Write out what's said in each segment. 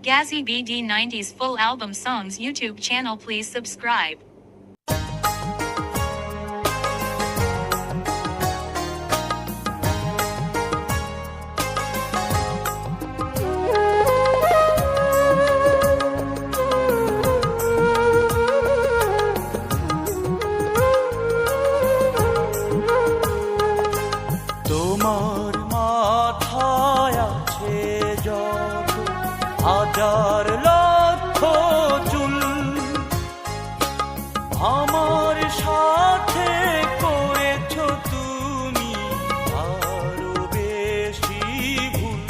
Gazzy BD90's full album songs YouTube channel. Please subscribe. তোমার মাথায় আছে যত হাজার লক্ষ চুল, আমার সাথে করেছ তুমি আরো বেশি ভুল।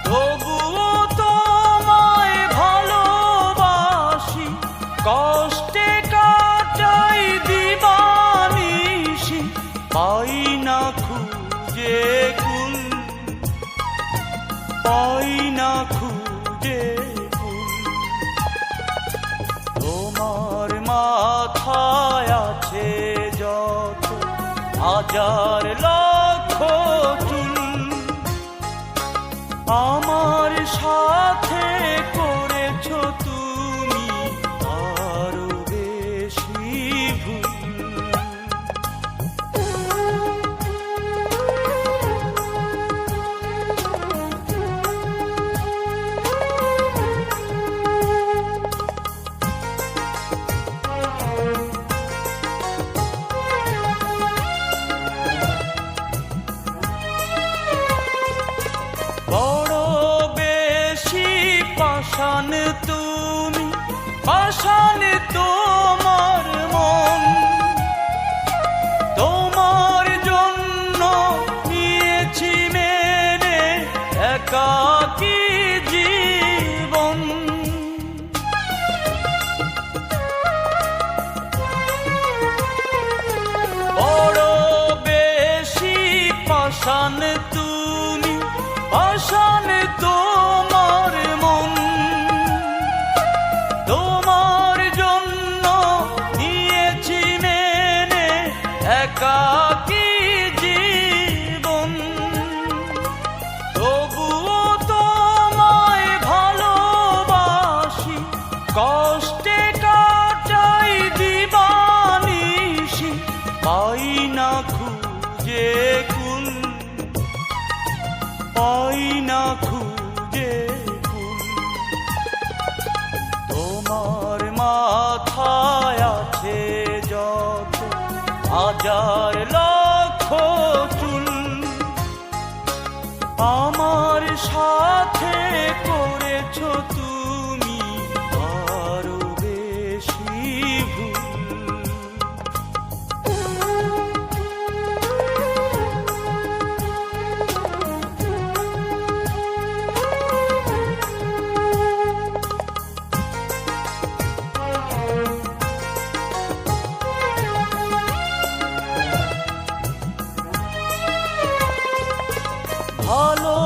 তবুও তোমায় ভালোবাসি, কষ্টে কাটাই দিবানিশি, পাই না খুঁজে কুল, পাই না খুঁজে কুল। তোমার মাথায় আছে যত হাজার লক্ষ চুল, আমার সাথে করেছ তুমি আরো বেশি ভুল। বড় বেশি পাষাণ তুমি, পাষাণ তোমার মন, তোমার জন্য নিয়েছি মেনে একাকী জীবন। বড় বেশি পাষাণ তুমি, পাষাণ তোমার মন, তোমার জন্য নিয়েছি মেনে একাকী জীবন। তবুও তোমায় ভালোবাসি, কষ্টে কাটাই দিবানিশি, পাই না খুঁজে কুল, পাই না খুঁজে কুল। তোমার মাথায় আছে যত হাজার লক্ষ চুল, আমার সাথে করেছ তুমি আরো বেশি ভুল।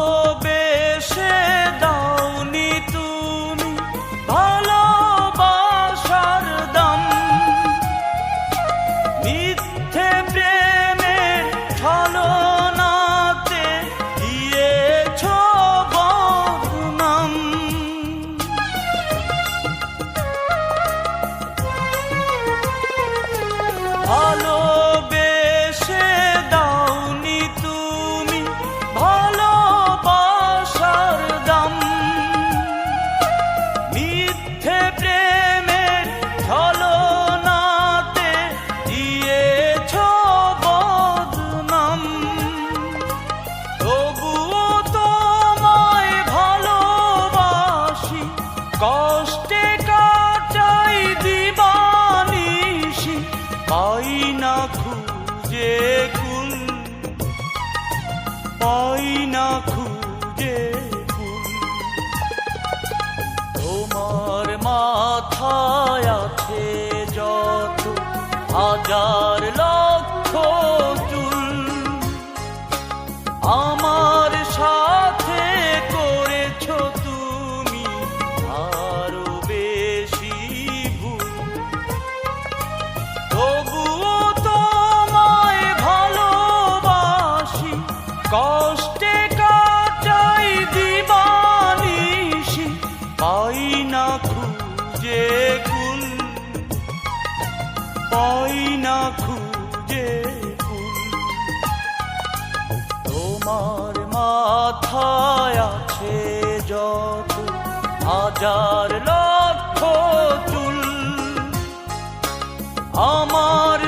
ভালোবেসে দাওনি তুমি ভালোবাসার দাম, মিথ্যে প্রেমের ছলনাতে দিয়েছ বদনাম। ভালোবেসে দাওনি তুমি ভালোবাসার দাম, মিথ্যে প্রেমের ছলনাতে দিয়েছ বদনাম। তবুও তোমায় ভালোবাসি, কষ্টে কাটাই দিবানিশি, পাই না খুঁজে কুল, পাই না খুঁজে কুল। তোমার মাথায় আছে যত হাজার লক্ষ চুল, আমার সাথে করেছ তুমি আরো বেশি ভুল। তবুও তোমায় ভালোবাসি, কষ্টে কাটাই দিবানি না খুঁজে ফুল। তোমার মাথায় আছে যত হাজার লক্ষ চুল, আমার